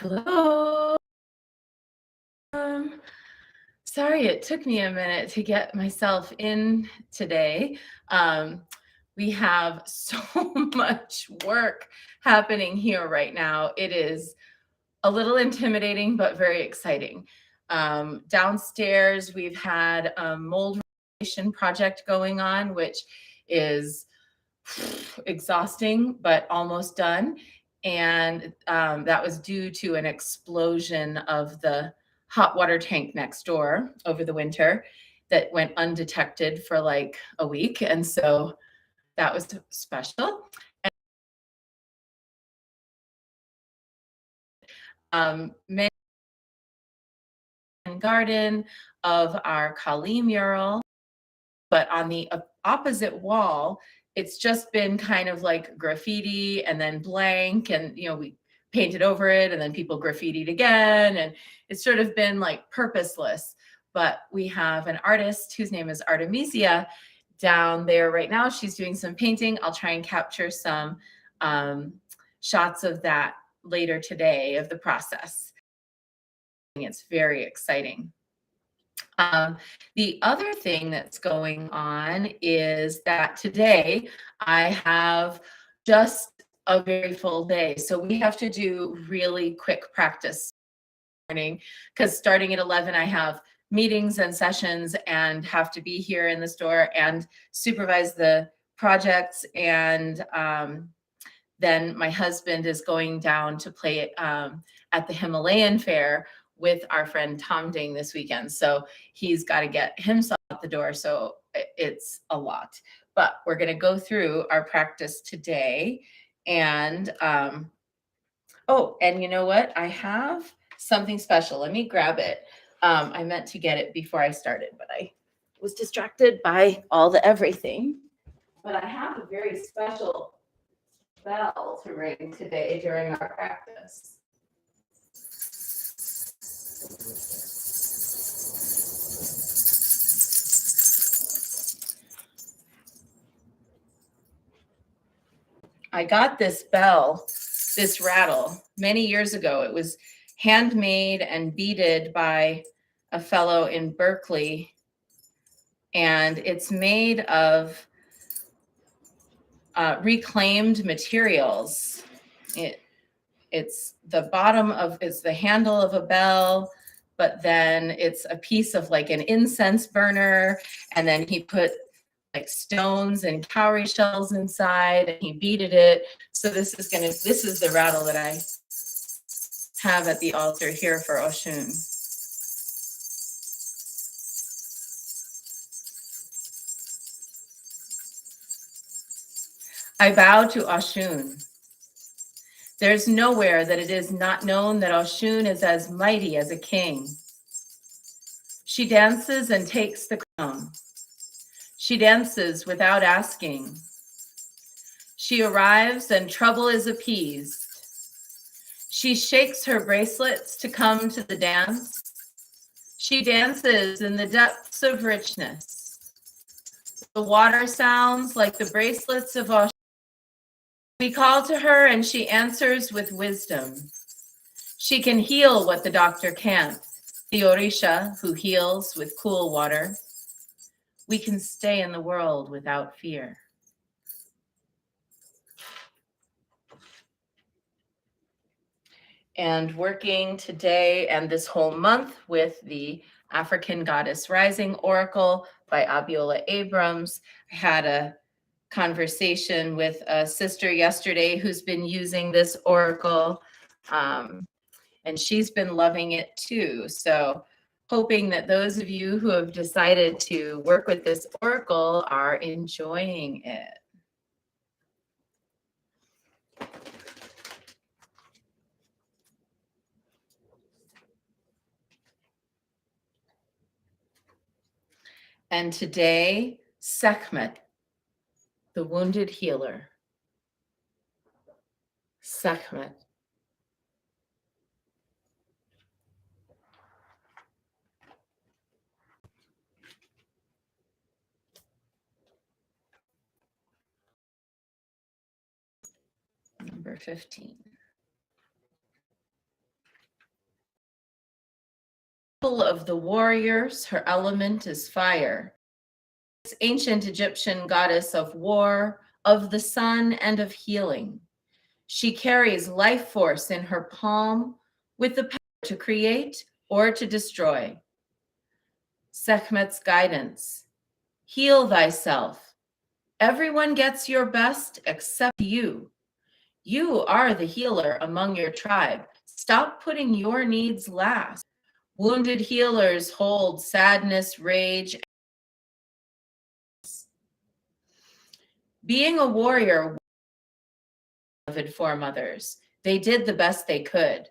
Hello. Um, Sorry, it took me a minute to get myself in today. We have so much work happening here right now. It is a little intimidating, but very exciting. Downstairs, we've had a mold remediation project going on, which is exhausting, but almost done. And that was due to an explosion of the hot water tank next door over the winter that went undetected for like a week. And so that was special. Many garden of our Kali mural, but on the opposite wall, it's just been kind of like graffiti and then blank, and we painted over it, and then people graffitied again, and it's sort of been like purposeless. But we have an artist whose name is Artemisia down there right now. She's doing some painting. I'll try and capture some shots of that later today of the process. It's very exciting. The other thing that's going on is that today I have just a very full day. So we have to do really quick practice morning, because starting at 11, I have meetings and sessions and have to be here in the store and supervise the projects. And then my husband is going down to play at the Himalayan Fair with our friend Tom Ding this weekend. So he's got to get himself out the door. So it's a lot. But we're going to go through our practice today. And oh, and you know what? I have something special. Let me grab it. I meant to get it before I started, but I was distracted by all the everything. But I have a very special bell to ring today during our practice. I got this bell, this rattle, many years ago. It was handmade and beaded by a fellow in Berkeley, and it's made of reclaimed materials. It's the bottom of, it's the handle of a bell, but then it's a piece of like an incense burner, and then he put like stones and cowrie shells inside, and he beaded it. So this is the rattle that I have at the altar here for Oshun. I bow to Oshun. There's nowhere that it is not known that Oshun is as mighty as a king. She dances and takes the crown. She dances without asking. She arrives and trouble is appeased. She shakes her bracelets to come to the dance. She dances in the depths of richness. The water sounds like the bracelets of Oshun. We call to her and she answers with wisdom. She can heal what the doctor can't, the Orisha who heals with cool water. We can stay in the world without fear. And working today and this whole month with the African Goddess Rising Oracle by Abiola Abrams. I had a conversation with a sister yesterday who's been using this oracle, and she's been loving it too. So hoping that those of you who have decided to work with this oracle are enjoying it. And today, Sekhmet, the wounded healer. Sekhmet. Number 15. Full of the warriors, her element is fire. This ancient Egyptian goddess of war, of the sun, and of healing. She carries life force in her palm with the power to create or to destroy. Sekhmet's guidance. Heal thyself. Everyone gets your best except you. You are the healer among your tribe. Stop putting your needs last. Wounded healers hold sadness, rage. Being a warrior, beloved foremothers, they did the best they could.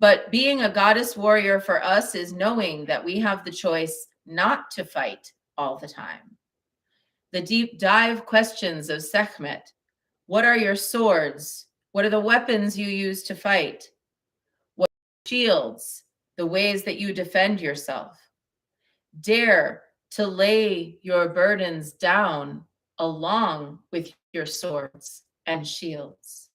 But being a goddess warrior for us is knowing that we have the choice not to fight all the time. The deep dive questions of Sekhmet. What are your swords? What are the weapons you use to fight? What are shields? The ways that you defend yourself. Dare to lay your burdens down along with your swords and shields.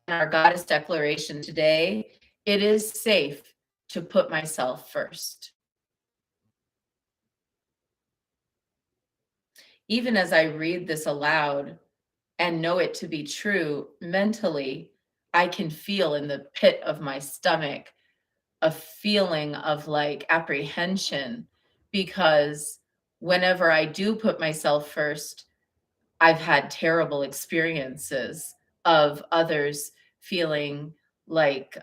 In our goddess declaration today, it is safe to put myself first. Even as I read this aloud and know it to be true mentally, I can feel in the pit of my stomach a feeling of like apprehension, because whenever I do put myself first, I've had terrible experiences of others feeling like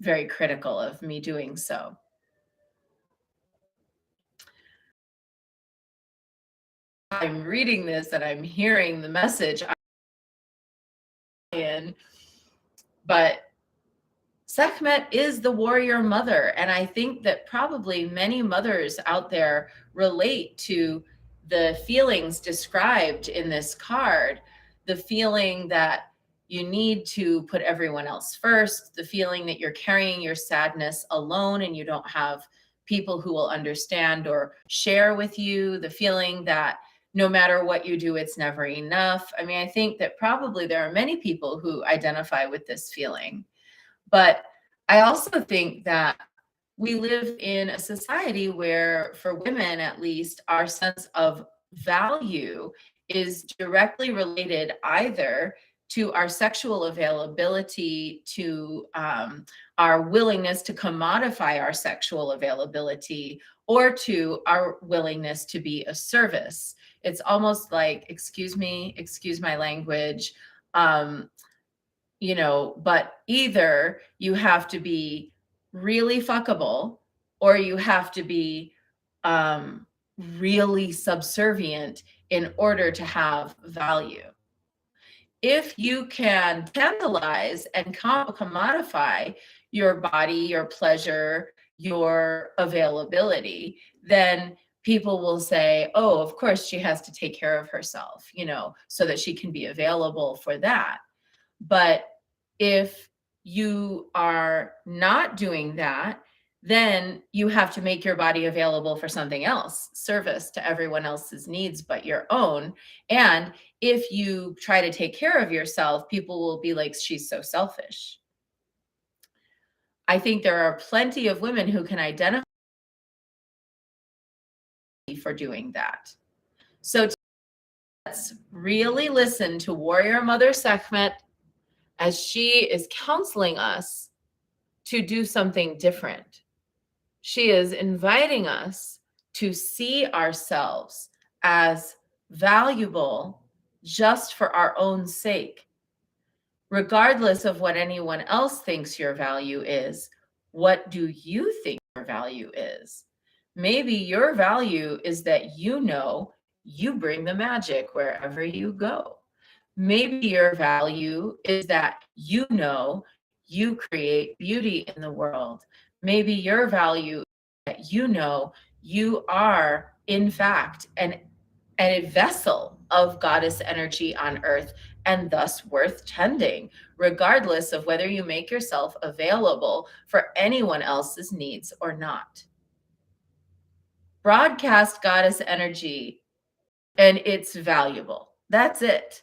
very critical of me doing so. I'm reading this and I'm hearing the message in, but Sekhmet is the warrior mother. And I think that probably many mothers out there relate to the feelings described in this card, the feeling that you need to put everyone else first, the feeling that you're carrying your sadness alone and you don't have people who will understand or share with you, the feeling that no matter what you do, it's never enough. I mean, I think that probably there are many people who identify with this feeling. But I also think that we live in a society where, for women at least, our sense of value is directly related either to our sexual availability, to our willingness to commodify our sexual availability, or to our willingness to be a service. It's almost like, excuse me, excuse my language, but either you have to be really fuckable or you have to be really subservient in order to have value. If you can tantalize and commodify your body, your pleasure, your availability, then people will say, oh, of course she has to take care of herself, so that she can be available for that. But if you are not doing that, then you have to make your body available for something else, service to everyone else's needs but your own. And if you try to take care of yourself, people will be like, she's so selfish. I think there are plenty of women who can identify for doing that. So let's really listen to Warrior Mother Sekhmet as she is counseling us to do something different. She is inviting us to see ourselves as valuable just for our own sake. Regardless of what anyone else thinks your value is, what do you think your value is? Maybe your value is that you bring the magic wherever you go. Maybe your value is that you create beauty in the world. Maybe your value is that you are, in fact, a vessel of goddess energy on earth and thus worth tending, regardless of whether you make yourself available for anyone else's needs or not. Broadcast goddess energy, and it's valuable. That's it.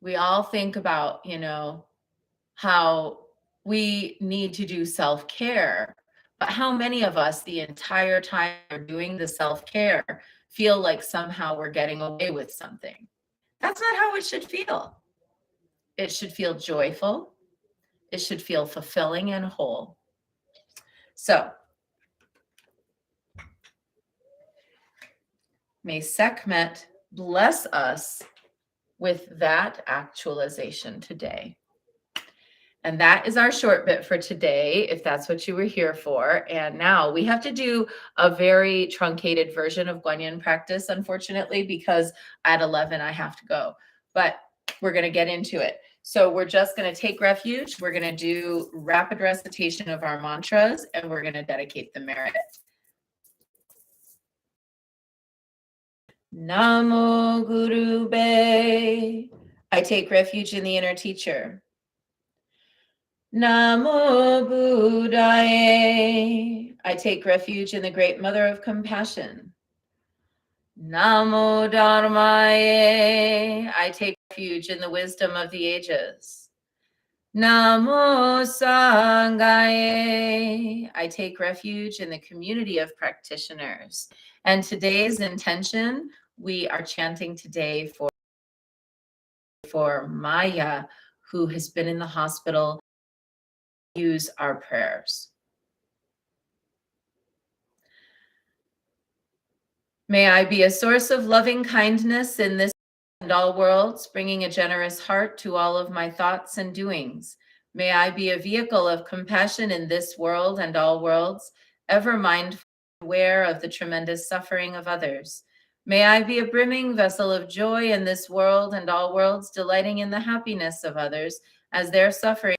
We all think about, how we need to do self-care. But how many of us the entire time we're doing the self-care feel like somehow we're getting away with something? That's not how it should feel. It should feel joyful. It should feel fulfilling and whole. So, may Sekhmet bless us with that actualization today. And that is our short bit for today, if that's what you were here for. And now we have to do a very truncated version of Guanyin practice, unfortunately, because at 11 I have to go. But we're going to get into it. So we're just going to take refuge. We're going to do rapid recitation of our mantras, and we're going to dedicate the merit. Namo Guru Be. I take refuge in the inner teacher. Namo Buddhaye. I take refuge in the great mother of compassion. Namo Dharmaye. I take refuge in the wisdom of the ages. Namo Sanghaye. I take refuge in the community of practitioners. And today's intention, we are chanting today for Maya, who has been in the hospital. Use our prayers. May I be a source of loving kindness in this and all worlds, bringing a generous heart to all of my thoughts and doings. May I be a vehicle of compassion in this world and all worlds, ever mindful and aware of the tremendous suffering of others. May I be a brimming vessel of joy in this world and all worlds, delighting in the happiness of others as their suffering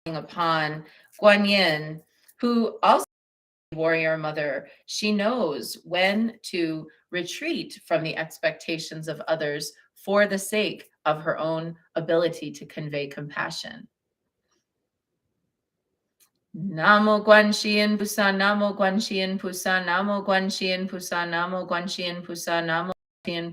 upon Guanyin, who also warrior mother. She knows when to retreat from the expectations of others for the sake of her own ability to convey compassion. Namo Guanxian Pusa, Namo Guanxian Pusa, Namo Guanxian Pusa, Namo Guanxian Pusa, Namo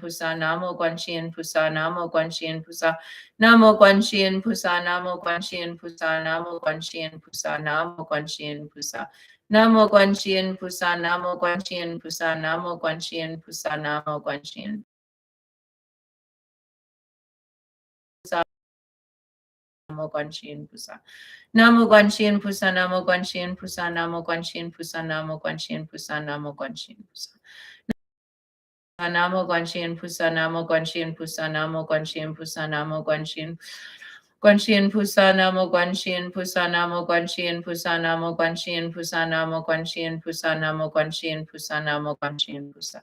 Pusa, Namo Guanxian Pusa, Namo Guanxian Pusa, Namo Guanxian Pusa, Namo Guanxian Pusa, Namo Guanxian Pusa, Namo Guanxian Pusa. Namo Guanxian Pusa, Namo Guanxian Pusa, Namo Guanxian Pusa, Namo Guanxian Pusa, Namo Guanxian Pusa. Namo Guanxian Pusa, Namo Guanxian Pusa, Namo Guanxian Pusa, Namo Guanxian Pusa, Namo Guanxian Pusa. Namo Guanxian Pusa, Namo Guanxian Pusa, Namo Guanxian Pusa, Namo Guanxian Guanxian Pusa, Namo Guanxian Pusa, Namo Guanxian Pusa, Namo Guanxian Pusa, Namo Guanxian Pusa, Namo Guanxian Pusa, Namo Guanxian Pusa.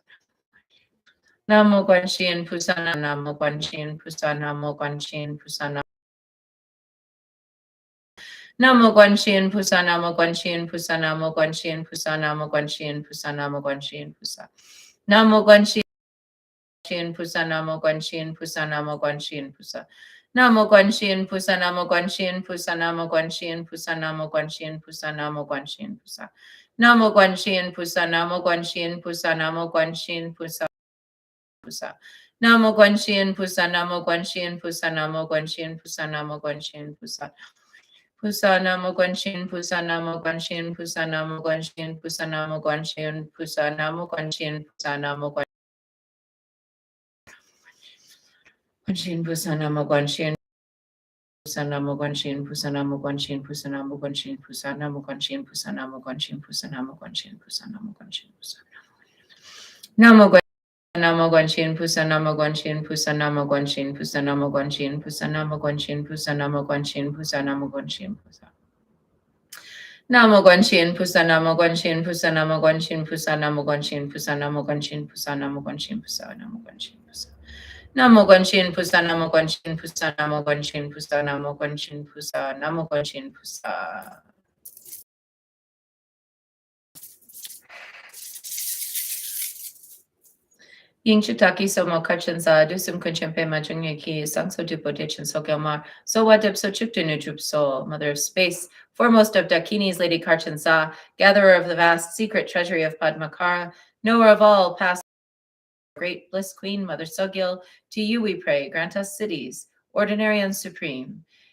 Namo Guanxian Pusa, Namo Guanxian Pusa, Namo Guanxian Pusa, Namo Guanxian Pusa, Namo Guanxian Pusa, Namo Guanxian Pusa, Namo Guanxian Pusa, Namo Guanxian Pusa. Namo Guanxian Pusa, Namo Guanxian Pusa, Namo Guanxian Pusa. Namo Guanxian Pusa, Namo Guanxian Pusa, Namo Guanxian Pusa, Namo Guanxian Pusa, Namo Guanxian Pusa. Namo Guanxian Pusa, Namo Guanxian Pusa, Namo Guanxian Pusa. Namo Guanxian Pusa, Namo Guanxian Pusa, Namo Guanxian Pusa, Namo Guanxian Pusa. Pusa Namo Guanxian Pusa, Namo Guanxian Pusa, Namo Guanxian Pusa, Namo Guanxian Pusa, Namo Guanxian Pusa, Namo Guanxian Pusa, Namo Guanxian Pusa, Namo Guanxian Pusa, Namo Guanxian Pusa, Namo Guanxian Pusa, Namo Guanxian Pusa, Namo Guanxian Pusa, Namo Guanxian Pusa, Namo Guanxian Pusa. Namo Guanxian Pusa, Namo Guanxian Pusa, Namo Guanxian Pusa, Namo Guanxian Pusa, Namo Guanxian Pusa, Namo Guanxian Pusa, Namo Guanxian Pusa. Namo Guanxian Pusa, Namo Guanxian Pusa, Namo Guanxian Pusa, Namo Guanxian Pusa, Namo Guanxian Pusa, Namo Guanxian Pusa, Namo Guanxian Pusa. Namo Guanxian Pusa, Namo Guanxian Pusa, Namo Guanxian Pusa, Namo Guanxian Pusa, Namo Guanxian Pusa. Ying Chutaki Somo Kachanza, Dusum Kunchempe Majungyaki, Sanso Dupo Dichin So Gilmar, So Wadip So Chuktunu Drup So, Mother of Space, foremost of Dakinis, Lady Karchansa, gatherer of the vast secret treasury of Padmakara, knower of all past great bliss queen, Mother Sogil, to you we pray, grant us cities, ordinary and supreme.